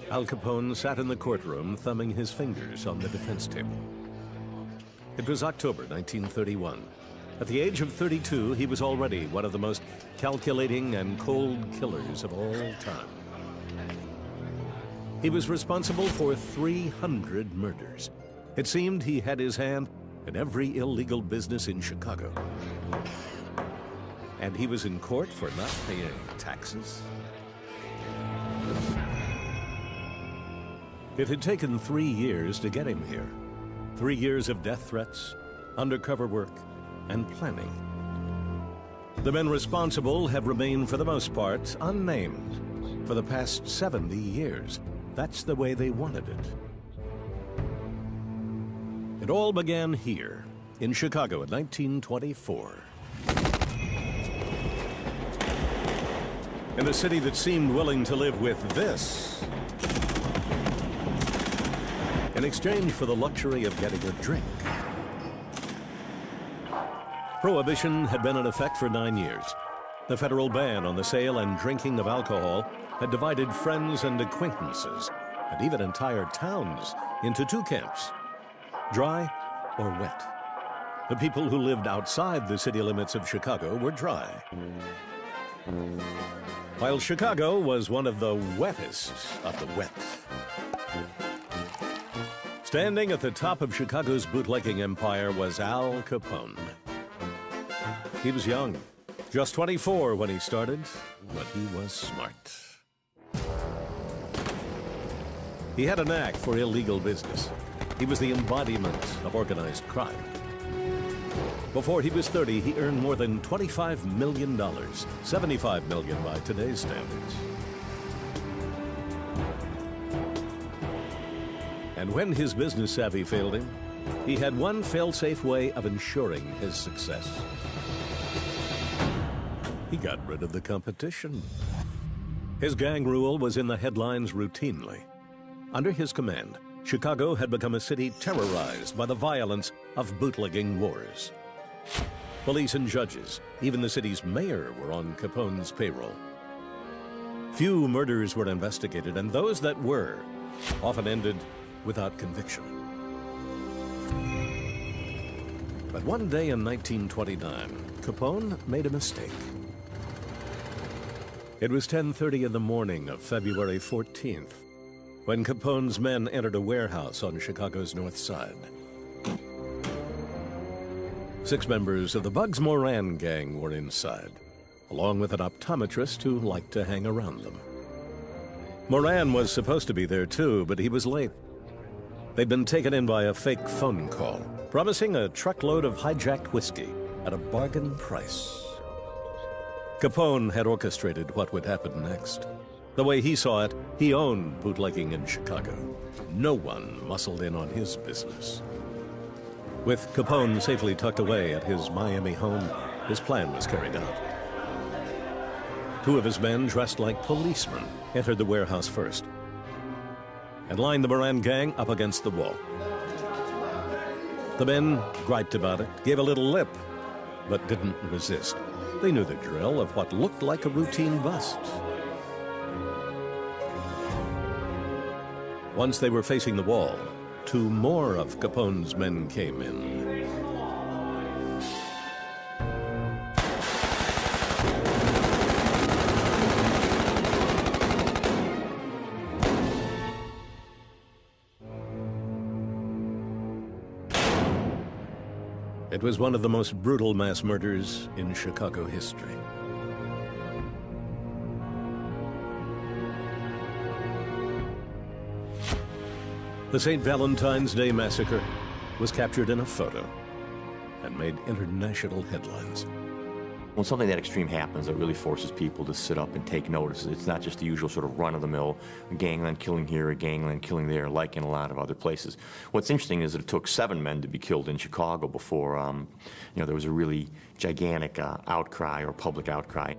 Al Capone sat in the courtroom, thumbing his fingers on the defense table. It was October 1931. At the age of 32, he was already one of the most calculating and cold killers of all time. He was responsible for 300 murders. It seemed he had his hand in every illegal business in Chicago. And he was in court for not paying taxes. It had taken 3 years to get him here. 3 years of death threats, undercover work, and planning. The men responsible have remained, for the most part, unnamed for the past 70 years. That's the way they wanted it. It all began here, in Chicago in 1924. In a city that seemed willing to live with this, in exchange for the luxury of getting a drink. Prohibition had been in effect for 9 years. The federal ban on the sale and drinking of alcohol had divided friends and acquaintances, and even entire towns, into two camps, dry or wet. The people who lived outside the city limits of Chicago were dry, while Chicago was one of the wettest of the wet. Standing at the top of Chicago's bootlegging empire was Al Capone. He was young, just 24 when he started, but he was smart. He had a knack for illegal business. He was the embodiment of organized crime. Before he was 30, he earned more than $25 million, $75 million by today's standards. And when his business savvy failed him, he had one fail-safe way of ensuring his success. He got rid of the competition. His gang rule was in the headlines routinely. Under his command, Chicago had become a city terrorized by the violence of bootlegging wars. Police and judges, even the city's mayor, were on Capone's payroll. Few murders were investigated, and those that were often ended without conviction. But one day in 1929, Capone made a mistake. It was 10:30 in the morning of February 14th, when Capone's men entered a warehouse on Chicago's north side. 6 members of the Bugs Moran gang were inside, along with an optometrist who liked to hang around them. Moran was supposed to be there too, but he was late. They'd been taken in by a fake phone call, promising a truckload of hijacked whiskey at a bargain price. Capone had orchestrated what would happen next. The way he saw it, he owned bootlegging in Chicago. No one muscled in on his business. With Capone safely tucked away at his Miami home, his plan was carried out. 2 of his men, dressed like policemen, entered the warehouse first and lined the Moran gang up against the wall. The men griped about it, gave a little lip, but didn't resist. They knew the drill of what looked like a routine bust. Once they were facing the wall, 2 more of Capone's men came in. It was one of the most brutal mass murders in Chicago history. The St. Valentine's Day massacre was captured in a photo and made international headlines. When something that extreme happens, it really forces people to sit up and take notice. It's not just the usual sort of run-of-the-mill gangland killing here, a gangland killing there, like in a lot of other places. What's interesting is that it took 7 men to be killed in Chicago before there was a really gigantic outcry or public outcry.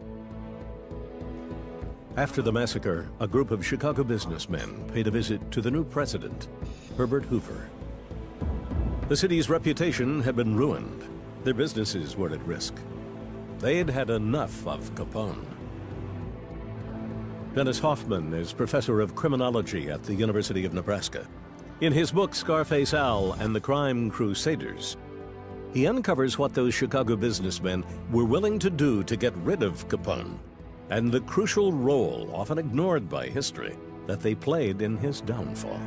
After the massacre, a group of Chicago businessmen paid a visit to the new president, Herbert Hoover. The city's reputation had been ruined. Their businesses were at risk. They'd had enough of Capone. Dennis Hoffman is professor of criminology at the University of Nebraska. In his book, Scarface Al and the Crime Crusaders, he uncovers what those Chicago businessmen were willing to do to get rid of Capone, and the crucial role, often ignored by history, that they played in his downfall.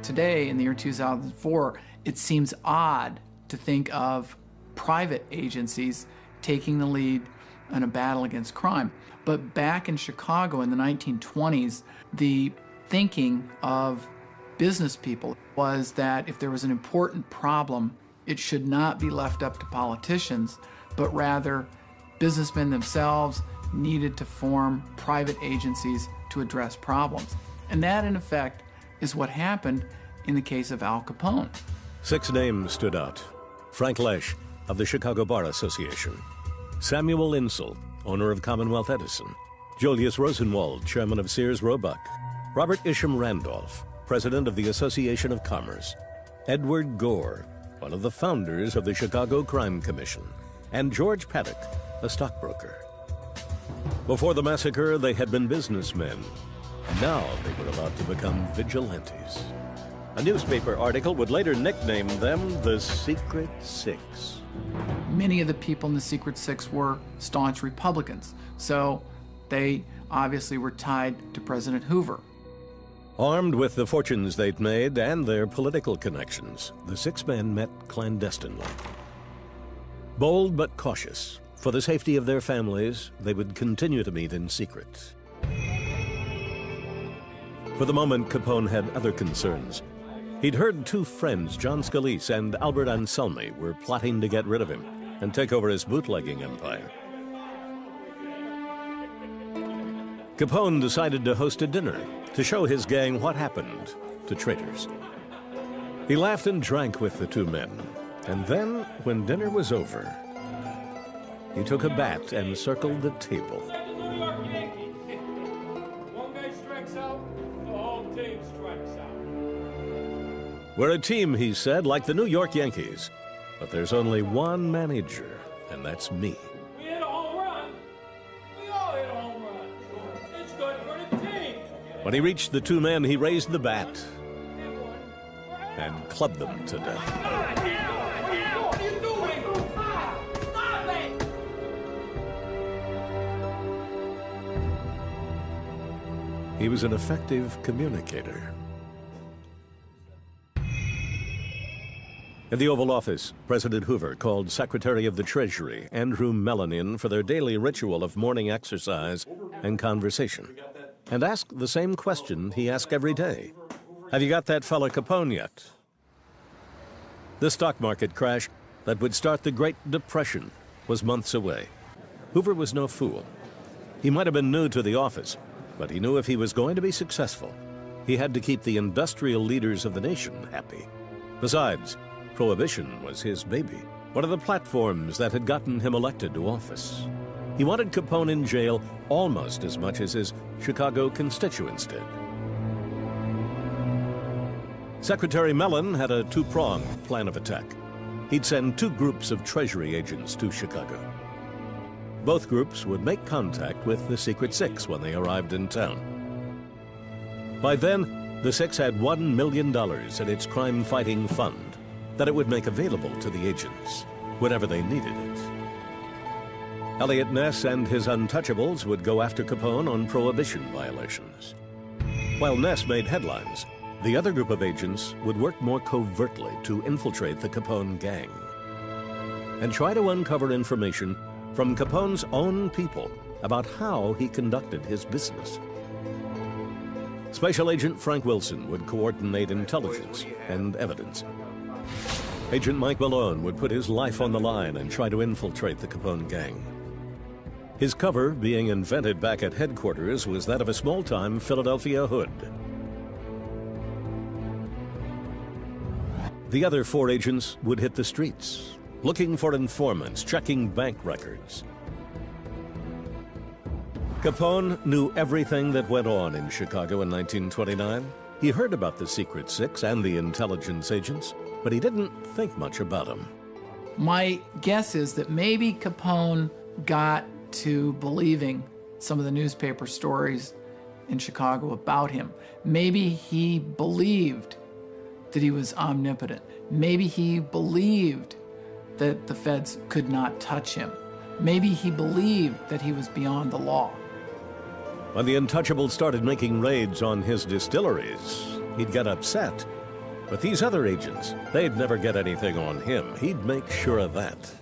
Today, in the year 2004, it seems odd to think of private agencies taking the lead in a battle against crime. But back in Chicago in the 1920s, the thinking of business people was that if there was an important problem, it should not be left up to politicians, but rather businessmen themselves needed to form private agencies to address problems. And that, in effect, is what happened in the case of Al Capone. 6 names stood out. Frank Lesh of the Chicago Bar Association, Samuel Insull, owner of Commonwealth Edison, Julius Rosenwald, chairman of Sears Roebuck, Robert Isham Randolph, president of the Association of Commerce, Edward Gore, one of the founders of the Chicago Crime Commission, and George Paddock, a stockbroker. Before the massacre, they had been businessmen. Now they were about to become vigilantes. A newspaper article would later nickname them the Secret Six. Many of the people in the Secret Six were staunch Republicans, so they obviously were tied to President Hoover. Armed with the fortunes they'd made and their political connections, the 6 men met clandestinely. Bold but cautious, for the safety of their families, they would continue to meet in secret. For the moment, Capone had other concerns. He'd heard 2 friends, John Scalise and Albert Anselmi, were plotting to get rid of him and take over his bootlegging empire. Capone decided to host a dinner to show his gang what happened to traitors. He laughed and drank with the 2 men, and then, when dinner was over, he took a bat and circled the table. One guy strikes out, the whole team strikes out. We're a team, he said, like the New York Yankees. But there's only one manager, and that's me. We hit a home run. We all hit a home run. It's good for the team. When he reached the 2 men, he raised the bat and clubbed them to death. What are you doing? Stop it! He was an effective communicator. In the Oval Office, President Hoover called Secretary of the Treasury Andrew Mellon in for their daily ritual of morning exercise and conversation, and asked the same question he asked every day. Have you got that fella Capone yet? The stock market crash that would start the Great Depression was months away. Hoover was no fool. He might have been new to the office, but he knew if he was going to be successful, he had to keep the industrial leaders of the nation happy. Besides, Prohibition was his baby, one of the platforms that had gotten him elected to office. He wanted Capone in jail almost as much as his Chicago constituents did. Secretary Mellon had a 2-pronged plan of attack. He'd send 2 groups of Treasury agents to Chicago. Both groups would make contact with the Secret Six when they arrived in town. By then, the Six had $1 million in its crime-fighting fund that it would make available to the agents whenever they needed it. Elliot Ness and his untouchables would go after Capone on prohibition violations. While Ness made headlines, the other group of agents would work more covertly to infiltrate the Capone gang and try to uncover information from Capone's own people about how he conducted his business. Special Agent Frank Wilson would coordinate intelligence and evidence. Agent Mike Malone would put his life on the line and try to infiltrate the Capone gang. His cover, being invented back at headquarters, was that of a small-time Philadelphia hood. The other 4 agents would hit the streets, looking for informants, checking bank records. Capone knew everything that went on in Chicago in 1929. He heard about the Secret Six and the intelligence agents, but he didn't think much about them. My guess is that maybe Capone got to believing some of the newspaper stories in Chicago about him. Maybe he believed that he was omnipotent. Maybe he believed that the feds could not touch him. Maybe he believed that he was beyond the law. When the Untouchables started making raids on his distilleries, he'd get upset. But these other agents, they'd never get anything on him. He'd make sure of that.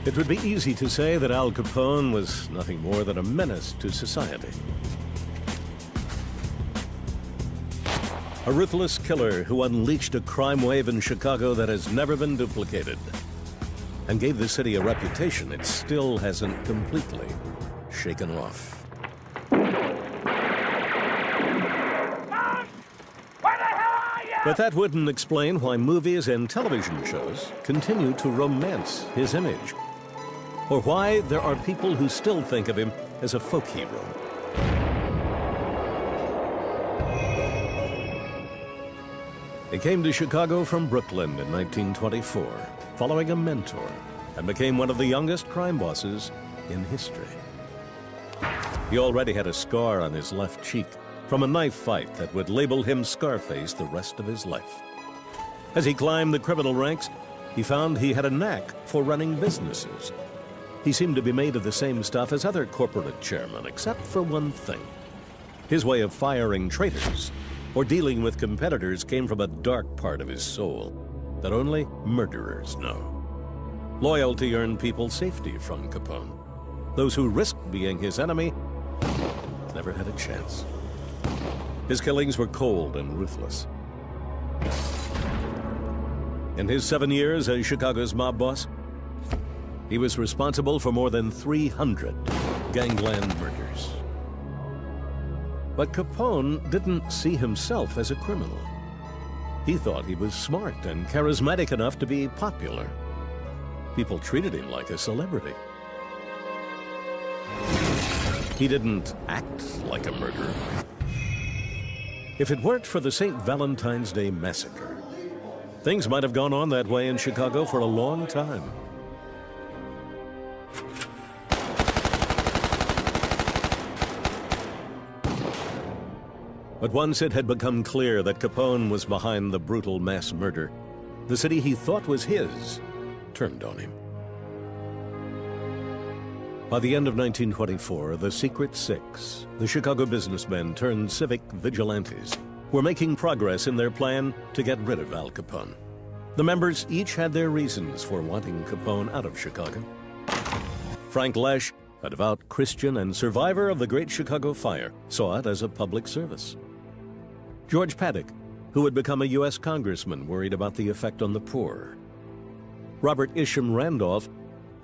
It would be easy to say that Al Capone was nothing more than a menace to society. A ruthless killer who unleashed a crime wave in Chicago that has never been duplicated and gave the city a reputation it still hasn't completely shaken off. But that wouldn't explain why movies and television shows continue to romance his image, or why there are people who still think of him as a folk hero. He came to Chicago from Brooklyn in 1924, following a mentor, and became one of the youngest crime bosses in history. He already had a scar on his left cheek from a knife fight that would label him Scarface the rest of his life. As he climbed the criminal ranks, he found he had a knack for running businesses. He seemed to be made of the same stuff as other corporate chairmen, except for one thing. His way of firing traitors or dealing with competitors came from a dark part of his soul that only murderers know. Loyalty earned people safety from Capone. Those who risked being his enemy never had a chance. His killings were cold and ruthless. In his 7 years as Chicago's mob boss, he was responsible for more than 300 gangland murders. But Capone didn't see himself as a criminal. He thought he was smart and charismatic enough to be popular. People treated him like a celebrity. He didn't act like a murderer. If it weren't for the St. Valentine's Day massacre, things might have gone on that way in Chicago for a long time. But once it had become clear that Capone was behind the brutal mass murder, the city he thought was his turned on him. By the end of 1924, the Secret Six, the Chicago businessmen turned civic vigilantes, were making progress in their plan to get rid of Al Capone. The members each had their reasons for wanting Capone out of Chicago. Frank Lesh, a devout Christian and survivor of the Great Chicago Fire, saw it as a public service. George Paddock, who had become a U.S. congressman worried about the effect on the poor. Robert Isham Randolph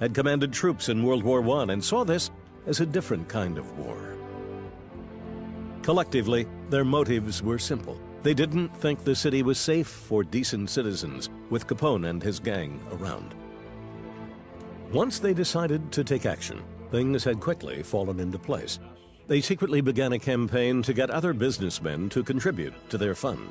had commanded troops in World War I and saw this as a different kind of war. Collectively, their motives were simple. They didn't think the city was safe for decent citizens with Capone and his gang around. Once they decided to take action, things had quickly fallen into place. They secretly began a campaign to get other businessmen to contribute to their fund.